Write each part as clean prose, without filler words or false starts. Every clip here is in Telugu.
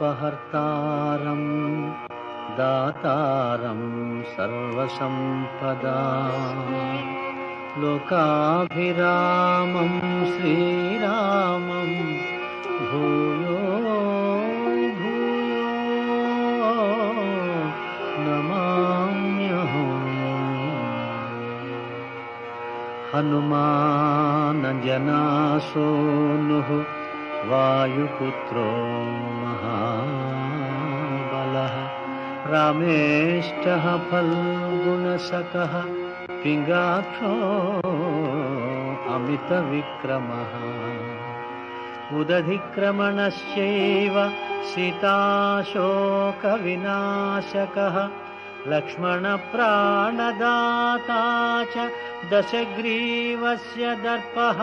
ఆపదామపహర్తారం దాతారం సర్వసంపదాం లోకాభిరామం శ్రీరామం భూయో భూయో నమామ్యహం. హనుమానజనాసూనుః వాయుపుత్రో మహాబలః రామేష్టః ఫల్గుణసఖః పింగాక్షో అమితవిక్రమః ఉదధిక్రమణశ్చైవ సీతాశోకవినాశకః లక్ష్మణప్రాణదాతా చ దశగ్రీవస్య దర్పః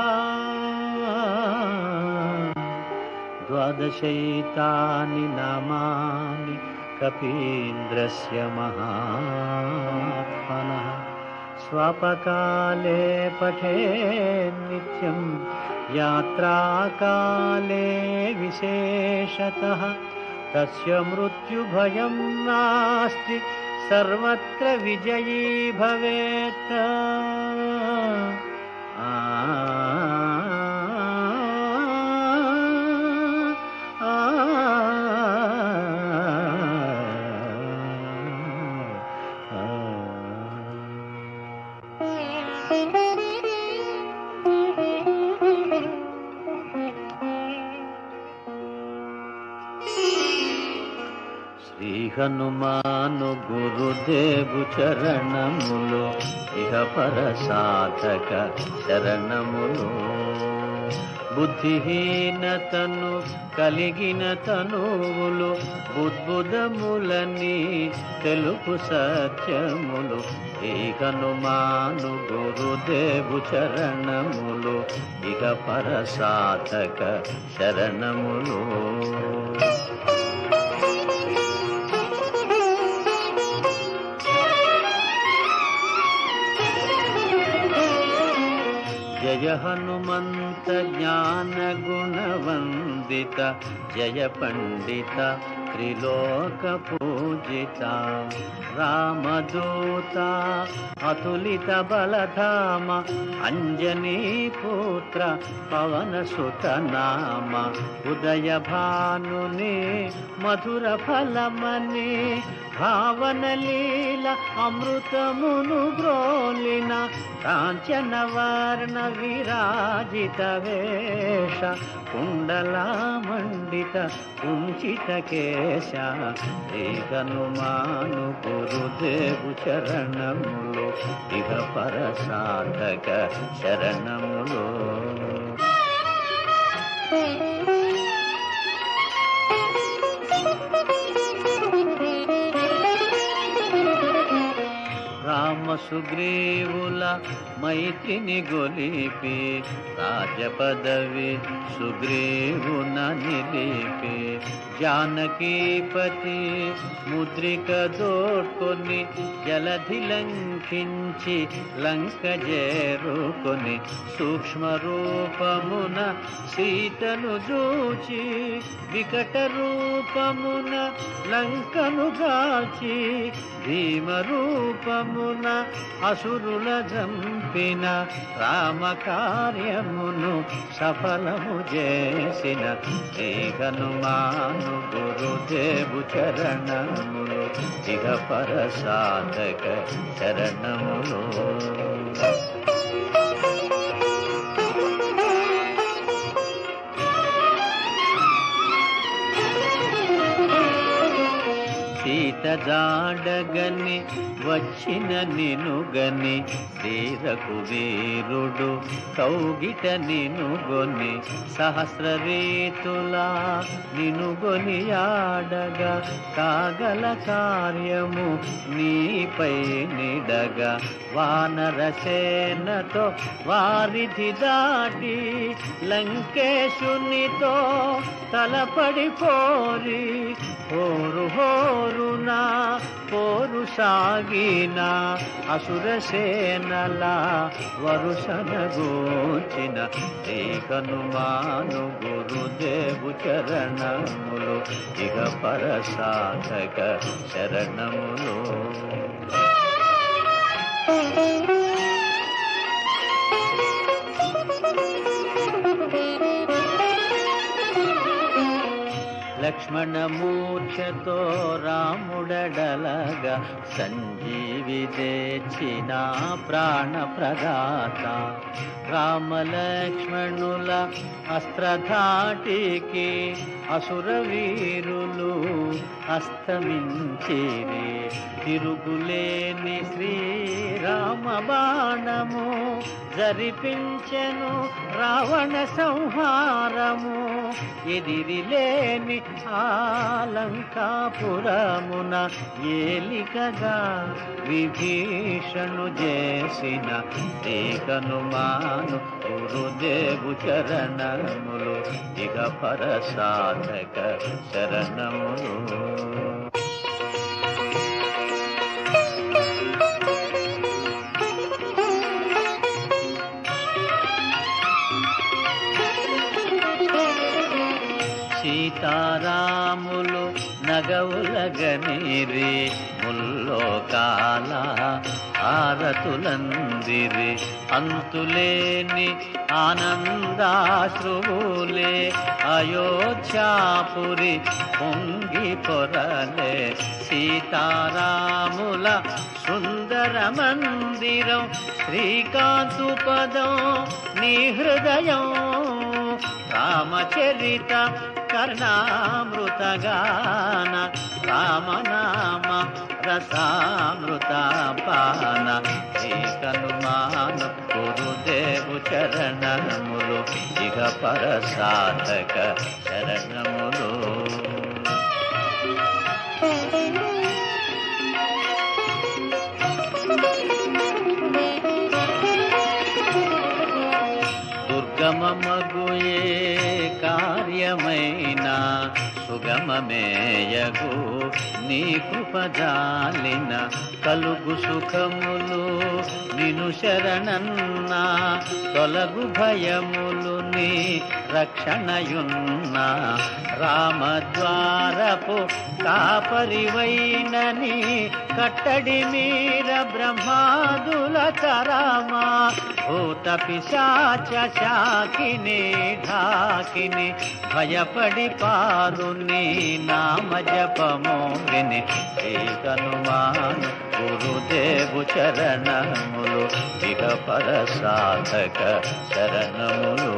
ద్వాదశైతాని నామాని కపీంద్రస్య మహాత్మనః స్వపకాలే పఠేన్నిత్యం యాత్రాకాలే విశేషతః తస్య మృత్యుభయం నాస్తి సర్వత్ర విజయీ భవేత్. శ్రీ హనుమాను గురుదేవు చరణములు ఇహ పర సాధక శరణములు. బుద్ధిహీనతను కలిగిన తనువులు బుద్బుదములని తెలుపు సత్యములు. శ్రీ హనుమాను గురుదేవు చరణములు ఇహ పర సాధక శరణములు. జయ హనుమంత జ్ఞాన గుణవందిత జయ పండిత త్రిలోక పూజిత రామదూత అతులిత బలధామ అంజనీ పుత్ర పవన సుత నామ ఉదయ భానుని మధుర ఫలమని భావన లీల అమృతమును గ్రోలిన కాంచన వర్ణ విరాజిత వేష కుండలామండిత కుంచిత కేశ. శ్రీ హనుమాను గురుదేవు చరణములు ఇహ పర సాధక శరణములు. రామ సుగ్రీవుల మైత్రిని గొలిపి రాజపదవి సుగ్రీవున నిలిపి జానకీపతి ముద్రిక దోడ్కొని జలధి లంఘించి లంక చేరుకొని సూక్ష్మ రూపమున సీతను చూచి వికట రూపమున లంకను గాల్చి భీమ రూపమున అసురుల జంపిన రామ కార్యమును సఫలము చేసిన శ్రీ హనుమాను గురుదేవు చరణములు ఇహ పర సాధక శరణములు. సీత జాడగని వచ్చిన నినుగని శ్రీరకు వీరుడు కౌగిట నినుగొని సహస్ర రీతులా నినుగొని ఆడగా కాగల కార్యము నీపై నిడగా వానరసేనతో వారిధి దాటి లంకేశునితో తలపడి పోరి హోరు హోరునా పోరు సాగిన అసురసేనల వరుసనగూర్చిన శ్రీకనుమాను గురుదేవు చరణములు ఇహ పరసాధక శరణములు. లక్ష్మణమూర్ఛతో రాముడడలగా సంజీవి తెచ్చిన ప్రాణప్రదాత రామలక్ష్మణుల అస్త్రధాటికి అసురవీరులు అస్తమించిరి. తిరుగులేని శ్రీరామ బాణము జరిపించెను రావణ సంహారము. ఎదిరిలేని ఆలంకాపురమున ఏలికగా విభీషణు చేసిన శ్రీకనుమాను గురుదేవు చరణములు ఇక పరసాధక శరణములు. సీతారాములు నగవులగనిరి ముల్లోకాల హారతులందిరి. అంతులేని ఆనందాశ్రువులే అయోధ్యాపురి పొంగి పొరలే. సీతారాముల సుందర మందిరం శ్రీకాంతు పదం నీ హృదయం. రామచరిత కర్ణామృతగాన రామనామ రసామృతపాన. శ్రీకనుమాను గురుదేవు చరణములు ఇహ పరసాధక శరణములు. దుర్గమమగుయే కార్యమైన సుగమమేయగు నీ కృపజాలిన కలుగు సుఖములు నిను శరణన్న. తొలగు భయములు నీ రక్షణయున్న. రామద్వారపు కాపరివైనని కట్టడి మీర బ్రహ్మాదుల తరామా. భూత పిశాచ శాకిని ఢాకిని భయపడి పారు నీ నామ జపము విని. శ్రీకనుమాను గురుదేవు చరణములు ఇహ పరసాధక శరణములు.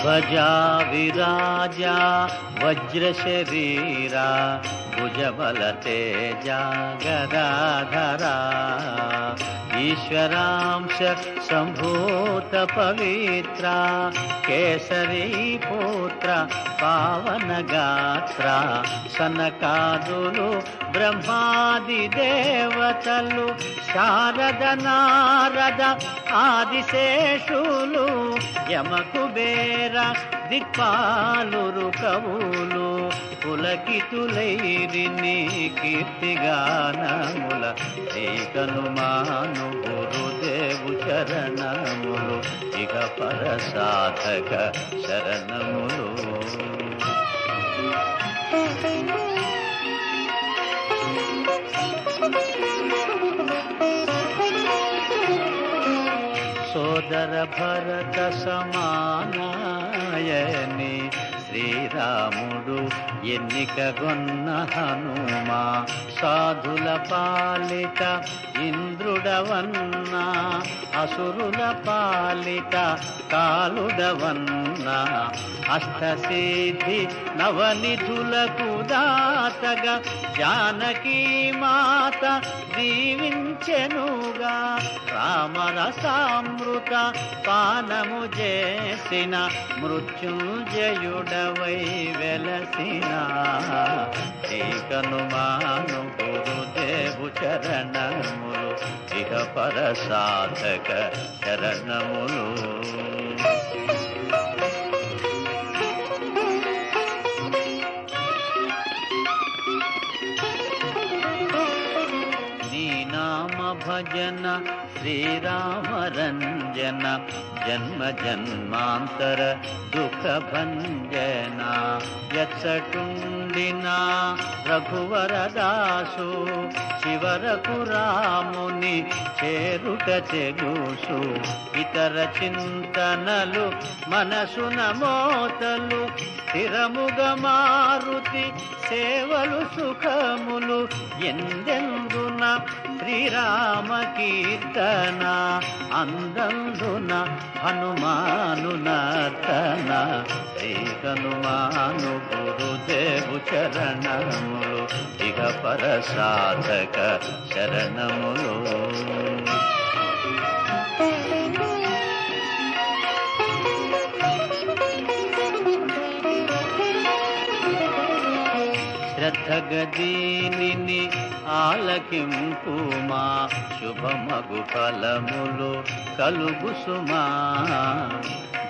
ధ్వజా విరాజా వజ్ర శరీరా భుజబల తేజ గదాధరా. ఈశ్వరాంశ సంభూత పవిత్ర కేసరీ పుత్ర పావన గాత్ర. సనకాదులు బ్రహ్మాది దేవతలు శారద నారద ఆదిశేషులు యమకుబేర దిక్పాలురు కవులు పులకితులైరి నీ కీర్తిగానముల. శ్రీకనుమాను గురుదేవు చరణములు ఇక పరసాధక శరణములు. సోదర భరత సమానాయని శ్రీరాముడు ఎన్నికగొన్న హనుమా. సాధుల పాలిట ఇంద్రుడవన్నా అసురుల పాలిట కాలుడవన్నా. అష్టసిద్ధి నవనిధులకు దాతగా జానకీ మాత దీవించెనుగా. రామరసామృత పానము చేసిన మృత్యుంజయుడవై వెలసిన. శ్రీకనుమాను గురుదేవు చరణములు ఇహ పరసాధక శరణములు. భజన శ్రీరామరంజన జన్మ జన్మాంతర దుఃఖ భంజన. ఎచ్చటుండినా రఘువరదాసు శివరకు రాముని చేరుట చెగుసు. ఇతర చింతనలు మనసున మోతలు స్థిరముగ మారుతి సేవలు సుఖములు. ఎందెందున శ్రీరామ కీర్తన అందందున హనుమాను నర్తన. శ్రీ హనుమాను గురుదేవు చరణములు ఇహ పర సాధక శరణములు. శ్రద్ధగదీనిని ఆలకింపుమా శుభమగు ఫలములు కలుగు సుమా.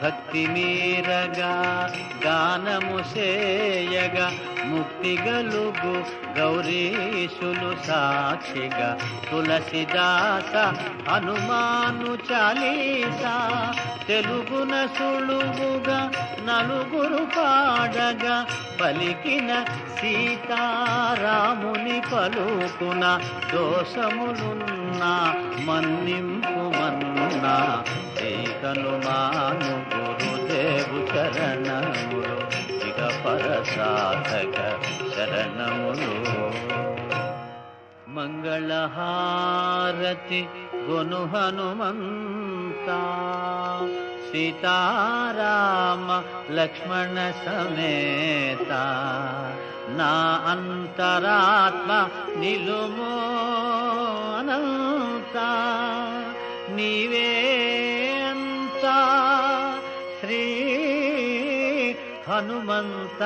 భక్తి మీరగా గానము సేయగా ముక్తి గలుగు గౌరీశులు సాక్షిగా. తులసిదాస హనుమాను చాలీసా తెలుగున సులువుగా నలుగురు పాడగా. పలికిన సీతారాముని పలుకున దోషములున్నా మన్నింపు మన్నా. శ్రీ హనుమాను గురుదేవు చరణములు ఇక పర సాధక శరణములు. మంగళహారతి గొను హనుమంతా సీతారామ లక్ష్మణ సమేత. నా అంతరాత్మ నిలుమో అనంత. నీవే అంతా శ్రీ హనుమంత.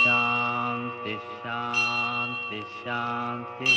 शांति शांति शांति.